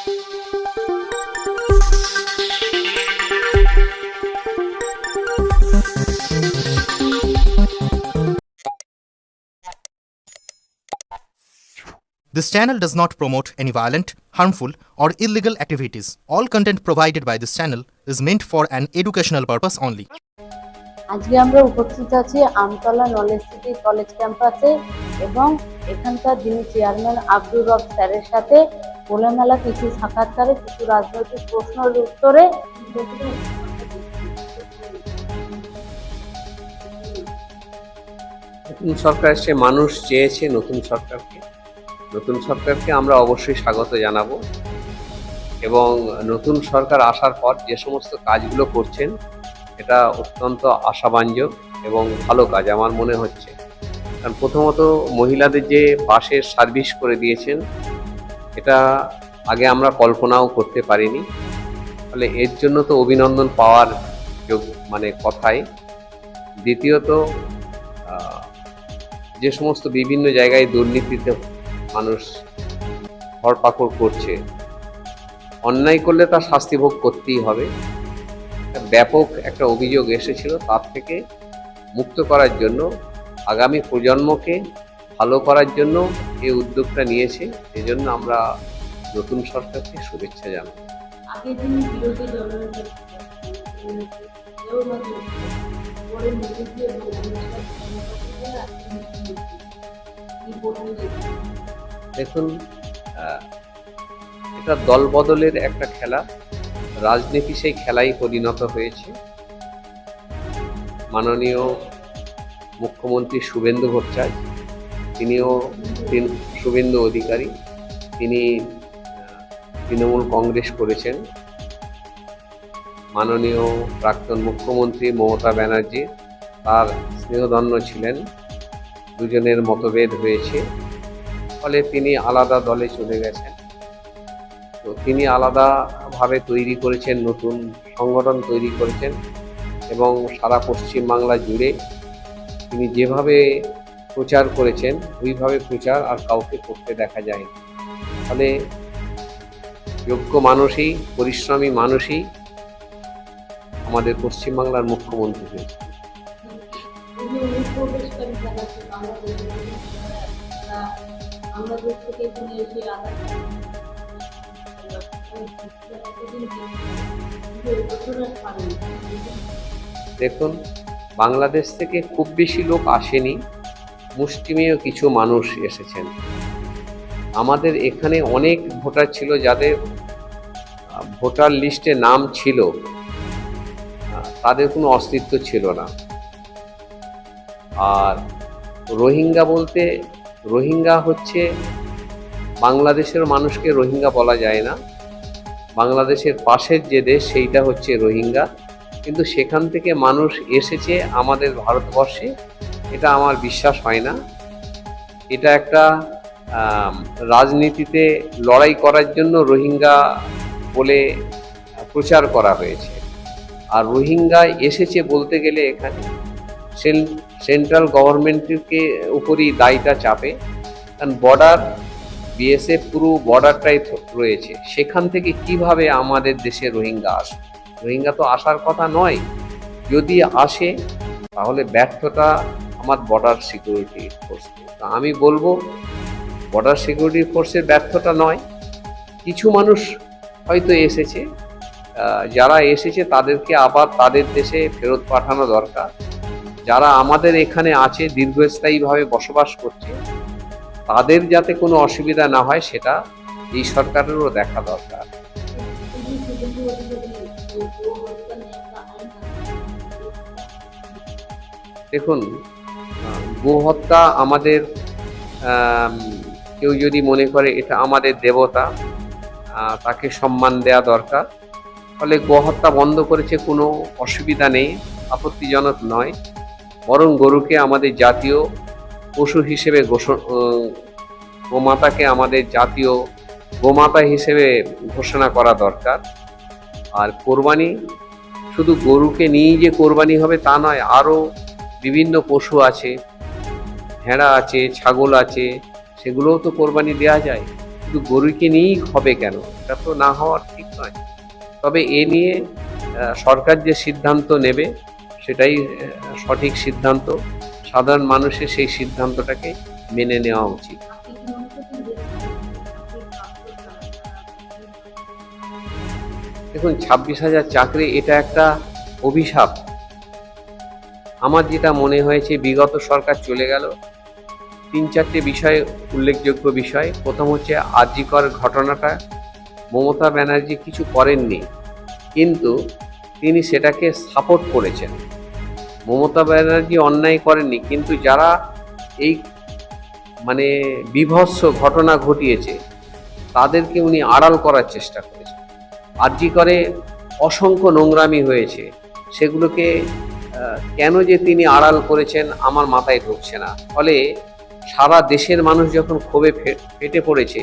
This channel does not promote any violent, harmful, or illegal activities. All content provided by this channel is meant for an educational purpose only. আজকে আমরা উপস্থিত আছি Amtala knowledge city college ক্যাম্পাসে এবং এখানকার যিনি chairman Abdur রব স্যারের সাথে খোলামেলা কিছু সাক্ষাৎকারে কিছু রাজনৈতিক প্রশ্নের উত্তরে নতুন সরকার এসে মানুষ চেয়েছে নতুন সরকারকে আমরা অবশ্যই স্বাগত জানাবো এবং নতুন সরকার আসার পর যে সমস্ত কাজগুলো করছেন এটা অত্যন্ত আশাব্যঞ্জক এবং ভালো কাজ আমার মনে হচ্ছে। কারণ প্রথমত মহিলাদের যে বাসের সার্ভিস করে দিয়েছেন এটা আগে আমরা কল্পনাও করতে পারিনি, ফলে এর জন্য তো অভিনন্দন পাওয়ার কথাই। দ্বিতীয়ত যে সমস্ত বিভিন্ন জায়গায় দুর্নীতিতে মানুষ ধরপাকড় করছে, অন্যায় করলে তার শাস্তি ভোগ করতেই হবে। ব্যাপক একটা অভিযোগ এসেছিল, তার থেকে মুক্ত করার জন্য আগামী প্রজন্মকে ভালো করার জন্য এই উদ্যোগটা নিয়েছে। এই জন্য আমরা নতুন সরকারকে শুভেচ্ছা জানাই। দেখুন, এটা দল বদলের একটা খেলা, রাজনীতি সেই খেলাই পরিণত হয়েছে। মাননীয় মুখ্যমন্ত্রী শুভেন্দু ভট্টাচার্য, শুভেন্দু অধিকারী, তিনি তৃণমূল কংগ্রেস করেছেন। মাননীয় প্রাক্তন মুখ্যমন্ত্রী মমতা ব্যানার্জি তার স্নেহধন্য ছিলেন, দুজনের মতভেদ হয়েছে, ফলে তিনি আলাদা দলে চলে গেছেন। তো তিনি আলাদাভাবে তৈরি করেছেন, নতুন সংগঠন তৈরি করেছেন এবং সারা পশ্চিমবাংলা জুড়ে তিনি যেভাবে প্রচার করেছেন ওইভাবে প্রচার আর কাউকে করতে দেখা যায় না। ফলে যোগ্য মানুষই, পরিশ্রমী মানুষই আমাদের পশ্চিমবাংলার মুখ্যমন্ত্রী হয়েছে। দেখুন, বাংলাদেশ থেকে খুব বেশি লোক আসেনি, মুষ্টিমেয় কিছু মানুষ এসেছেন। আমাদের এখানে অনেক ভোটার ছিল যাদের ভোটার লিস্টে নাম ছিল, তাদের কোনো অস্তিত্ব ছিল না। আর রোহিঙ্গা হচ্ছে বাংলাদেশের মানুষকে রোহিঙ্গা বলা যায় না, বাংলাদেশের পাশের যে দেশ সেইটা হচ্ছে রোহিঙ্গা, কিন্তু সেখান থেকে মানুষ এসেছে আমাদের ভারতবর্ষে, এটা আমার বিশ্বাস হয় না। এটা একটা রাজনীতিতে লড়াই করার জন্য রোহিঙ্গা বলে প্রচার করা হয়েছে। আর রোহিঙ্গা এসেছে বলতে গেলে এখানে সেন্ট্রাল গভর্নমেন্টের উপরই দায়টা চাপে, কারণ বর্ডার বিএসএফ পুরো বর্ডারটাই রয়েছে, সেখান থেকে কিভাবে আমাদের দেশে রোহিঙ্গা আসবে? রোহিঙ্গা তো আসার কথা নয়, যদি আসে তাহলে ব্যর্থতা আমার বর্ডার সিকিউরিটি ফোর্স। আমি বলবো বর্ডার সিকিউরিটি ফোর্সের ব্যর্থতা নয়, কিছু মানুষ হয়তো এসেছে, যারা এসেছে তাদেরকে আবার তাদের দেশে ফেরত পাঠানো দরকার। যারা আমাদের এখানে আছে, দীর্ঘস্থায়ীভাবে বসবাস করছে, তাদের যাতে কোনো অসুবিধা না হয় সেটা এই সরকারেরও দেখা দরকার। দেখুন, গোহত্যা আমাদের, কেউ যদি মনে করে এটা আমাদের দেবতা, তাকে সম্মান দেওয়া দরকার, ফলে গোহত্যা বন্ধ করেছে, কোনো অসুবিধা নেই, আপত্তিজনক নয়। বরং গরুকে আমাদের জাতীয় পশু হিসেবে গোমাতাকে আমাদের জাতীয় গোমাতা হিসেবে ঘোষণা করা দরকার। আর কোরবানি শুধু গরুকে নিয়েই যে কোরবানি হবে তা নয়, আরও বিভিন্ন পশু আছে, ভেড়া আছে, ছাগল আছে, সেগুলোও তো কোরবানি দেওয়া যায়। শুধু গরুকে নিয়েই হবে কেন? এটা তো না হওয়ার ঠিক নয়। তবে এ নিয়ে সরকার যে সিদ্ধান্ত নেবে সেটাই সঠিক সিদ্ধান্ত। সাধারণ মানুষের সেই সিদ্ধান্তটাকে মেনে নেওয়া উচিত। দেখুন, 26,000 চাকরি এটা একটা অভিশাপ। আমার যেটা মনে হয়েছে, বিগত সরকার চলে গেল, 3-4টে বিষয় উল্লেখযোগ্য বিষয়। প্রথম হচ্ছে আর.জি. কর ঘটনাটা মমতা ব্যানার্জি কিছু করেননি, কিন্তু তিনি সেটাকে সাপোর্ট করেছেন। মমতা ব্যানার্জি অন্যায় করেননি, কিন্তু যারা এই মানে বীভৎস ঘটনা ঘটিয়েছে তাদেরকে উনি আড়াল করার চেষ্টা করেছেন। আর.জি. করে অসংখ্য নোংরামি হয়েছে, সেগুলোকে কেন যে তিনি আড়াল করেছেন আমার মাথায় ঢুকছে না। ফলে সারা দেশের মানুষ যখন ক্ষোভে ফেটে পড়েছে,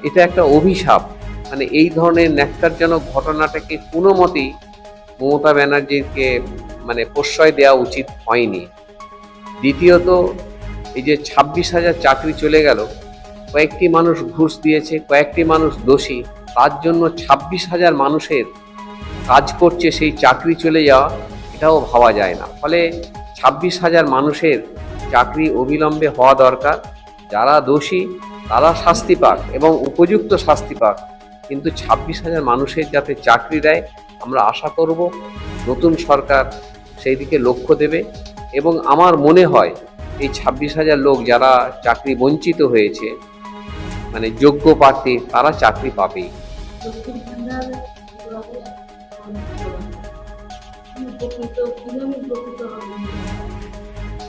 এটা একটা অভিশাপ। মানে এই ধরনের ন্যক্কারজনক ঘটনাটাকে কোনো মতেই মমতা ব্যানার্জিকে মানে প্রশ্রয় দেওয়া উচিত হয়নি। দ্বিতীয়ত, এই যে 26,000 চাকরি চলে গেল, কয়েকটি মানুষ ঘুষ দিয়েছে, কয়েকটি মানুষ দোষী, তার জন্য 26,000 মানুষের কাজ করছে সেই চাকরি চলে যাওয়া, এটাও ভাবা যায় না। ফলে 26,000 মানুষের চাকরি অবিলম্বে হওয়া দরকার। যারা দোষী তারা শাস্তি পাক এবং উপযুক্ত শাস্তি পাক, কিন্তু 26,000 মানুষের যাতে চাকরি দেয়, আমরা আশা করব নতুন সরকার সেই দিকে লক্ষ্য দেবে। এবং আমার মনে হয় এই 26,000 লোক যারা চাকরি বঞ্চিত হয়েছে, মানে যোগ্য প্রার্থী, তারা চাকরি পাবেই।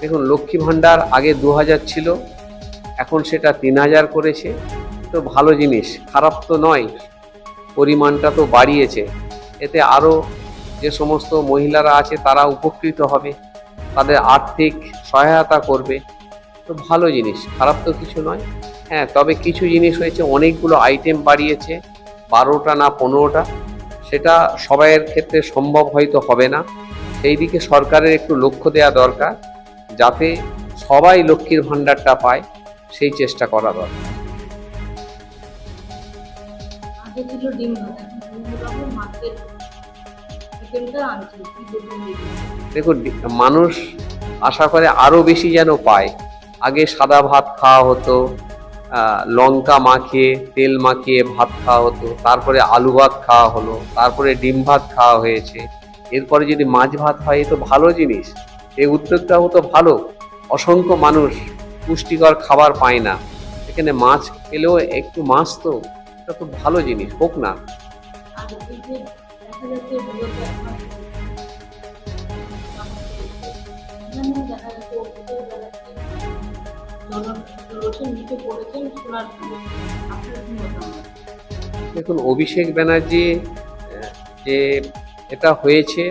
দেখুন, লক্ষ্মী ভাণ্ডার আগে 2,000 ছিল, এখন সেটা 3,000 করেছে। তো ভালো জিনিস, খারাপ তো নয়, পরিমাণটা তো বাড়িয়েছে। এতে আরও যে সমস্ত মহিলারা আছে তারা উপকৃত হবে, তাদের আর্থিক সহায়তা করবে। তো ভালো জিনিস, খারাপ তো কিছু নয়। হ্যাঁ, তবে কিছু জিনিস হয়েছে, অনেকগুলো আইটেম বাড়িয়েছে, 12টা না 15টা। সেটা সবাইয়ের ক্ষেত্রে সম্ভব হয়তো হবে না। সেই দিকে সরকারের একটু লক্ষ্য দেওয়া দরকার, যাতে সবাই লক্ষ্মীর ভাণ্ডারটা পায়, সেই চেষ্টা করা দরকার। দেখুন, মানুষ আশা করে আরো বেশি যেন পায়। আগে সাদা ভাত খাওয়া হতো, লঙ্কা মাখিয়ে তেল মাখিয়ে ভাত খাওয়া হতো, তারপরে আলু ভাত খাওয়া হলো, তারপরে ডিম ভাত খাওয়া হয়েছে, এরপরে যদি মাছ ভাত হয়, এ তো ভালো জিনিস। এই উদ্যোগটাও তো ভালো। অসংখ্য মানুষ পুষ্টিকর খাবার পায় না, এখানে মাছ পেলেও একটু মাছ, তো এটা তো ভালো জিনিস, হোক না। দেখুন, অভিষেক ব্যানার্জি যে এটা হয়েছে,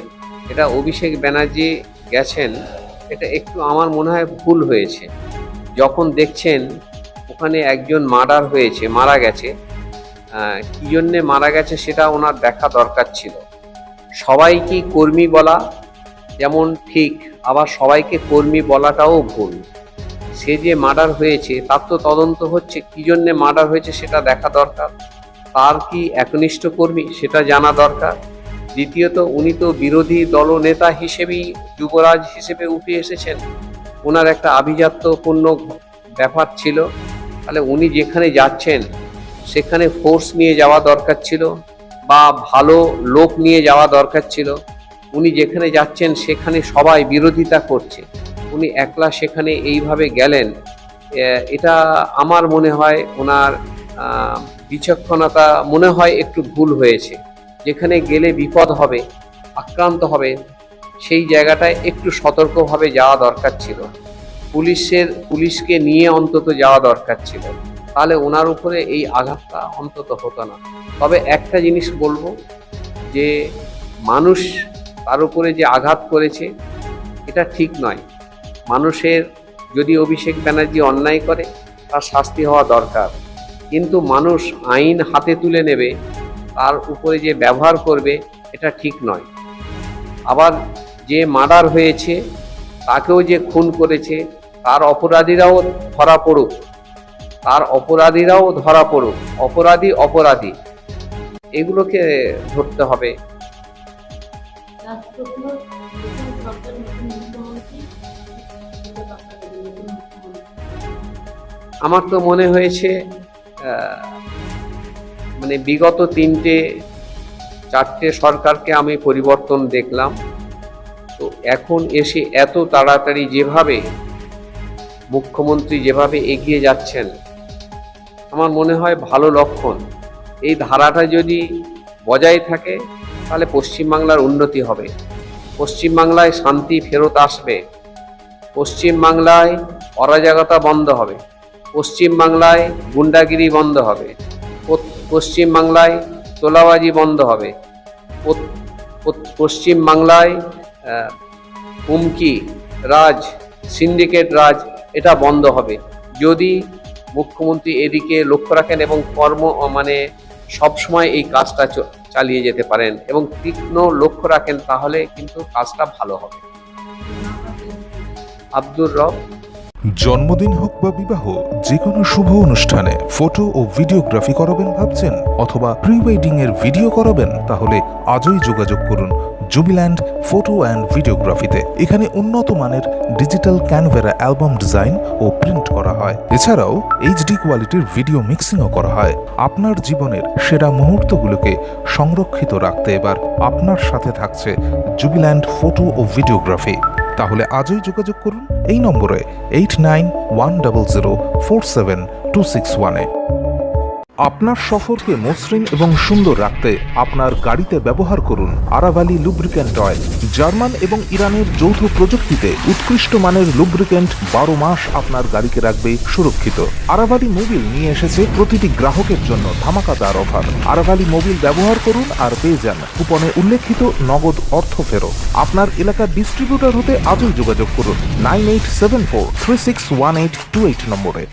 এটা অভিষেক ব্যানার্জি গেছেন, এটা একটু আমার মনে হয় ভুল হয়েছে। যখন দেখছেন ওখানে একজন মার্ডার হয়েছে, মারা গেছে, কি জন্যে মারা গেছে সেটা ওনার দেখা দরকার ছিল। সবাইকে কর্মী বলা যেমন ঠিক, আবার সবাইকে কর্মী বলাটাও ভুল। সে যে মার্ডার হয়েছে তার তো তদন্ত হচ্ছে, কি জন্যে মার্ডার হয়েছে সেটা দেখা দরকার। তার কি একনিষ্ঠ কর্মী সেটা জানা দরকার। দ্বিতীয়ত, উনি তো বিরোধী দলনেতা হিসেবেই যুবরাজ হিসেবে উঠে এসেছেন, ওনার একটা আভিজাত্যপূর্ণ ব্যাপার ছিল। তাহলে উনি যেখানে যাচ্ছেন সেখানে ফোর্স নিয়ে যাওয়া দরকার ছিল, বা ভালো লোক নিয়ে যাওয়া দরকার ছিল। উনি যেখানে যাচ্ছেন সেখানে সবাই বিরোধিতা করছে, উনি একলা সেখানে এইভাবে গেলেন, এটা আমার মনে হয় ওনার বিচক্ষণতা মনে হয় একটু ভুল হয়েছে। যেখানে গেলে বিপদ হবে, আক্রান্ত হবে, সেই জায়গাটায় একটু সতর্কভাবে যাওয়া দরকার ছিল। পুলিশকে নিয়ে অন্তত যাওয়া দরকার ছিল, তাহলে ওনার উপরে এই আঘাতটা অন্তত হতো না। তবে একটা জিনিস বলবো, যে মানুষ তার উপরে যে আঘাত করেছে এটা ঠিক নয়। মানুষের যদি অভিষেক ব্যানার্জি অন্যায় করে তার শাস্তি হওয়া দরকার, কিন্তু মানুষ আইন হাতে তুলে নেবে, তার উপরে যে ব্যবহার করবে, এটা ঠিক নয়। আবার যে মার্ডার হয়েছে তাকেও যে খুন করেছে, তার অপরাধীরাও ধরা পড়ুক, তার অপরাধীরাও ধরা পড়ুক, অপরাধী এগুলোকে ধরতে হবে। লাস্ট প্রশ্ন, নতুন সরকার, নতুন মুখ্যমন্ত্রী, যেটা বার্তা দেবেন নতুন মুখ্যমন্ত্রী? আমার তো মনে হয়েছে মানে বিগত 3-4টে সরকারকে আমি পরিবর্তন দেখলাম, তো এখন এসে এত তাড়াতাড়ি যেভাবে মুখ্যমন্ত্রী যেভাবে এগিয়ে যাচ্ছেন, আমার মনে হয় ভালো লক্ষণ। এই ধারাটা যদি বজায় থাকে তাহলে পশ্চিমবাংলার উন্নতি হবে, পশ্চিমবাংলায় শান্তি ফেরত আসবে, পশ্চিমবাংলায় অরাজকতা বন্ধ হবে, পশ্চিমবাংলায় গুন্ডাগিরি বন্ধ হবে, পশ্চিমবাংলায় তোলাবাজি বন্ধ হবে, পশ্চিমবাংলায় হুমকি রাজ, সিন্ডিকেট রাজ এটা বন্ধ হবে যদি মুখ্যমন্ত্রী এদিকে লক্ষ্য রাখেন এবং সবসময় এই কাজটা চালিয়ে যেতে পারেন এবং তীক্ষ্ণ লক্ষ্য রাখেন, তাহলে কিন্তু কাজটা ভালো হবে। আব্দুর রব। জন্মদিন হোক বা বিবাহ, যে কোনো শুভ অনুষ্ঠানে ফটো ও ভিডিওগ্রাফি করাবেন ভাবছেন, অথবা প্রি ওয়েডিং এর ভিডিও করাবেন, তাহলে আজই যোগাযোগ করুন জুবিল্যান্ড ফটো অ্যান্ড ভিডিওগ্রাফিতে। এখানে উন্নত মানের ডিজিটাল ক্যানভেরা অ্যালবাম ডিজাইন ও প্রিন্ট করা হয়। এছাড়াও এইচডি কোয়ালিটির ভিডিও মিক্সিংও করা হয়। আপনার জীবনের সেরা মুহূর্তগুলোকে সংরক্ষিত রাখতে এবার আপনার সাথে থাকছে জুবিল্যান্ড ফটো ও ভিডিওগ্রাফি। তাহলে আজই যোগাযোগ করুন এই নম্বরে 8910047261-এ। আপনার সফরকে মসৃণ এবং সুন্দর রাখতে আপনার গাড়িতে ব্যবহার করুন আরাভালি লুব্রিক্যান্ট অয়েল। জার্মান এবং ইরানের যৌথ প্রযুক্তিতে উৎকৃষ্ট মানের লুব্রিক্যান্ট 12 মাস আপনার গাড়িকে রাখবে সুরক্ষিত। আরাভালি মোবিল নিয়ে এসেছে প্রতিটি গ্রাহকের জন্য ধামাকাদার অফার। আরাভালি মোবিল ব্যবহার করুন আর পেয়ে যান কুপনে উল্লেখিত নগদ অর্থ ফেরত। আপনার এলাকার ডিস্ট্রিবিউটর হতে আজই যোগাযোগ করুন 9874361828 নম্বরে।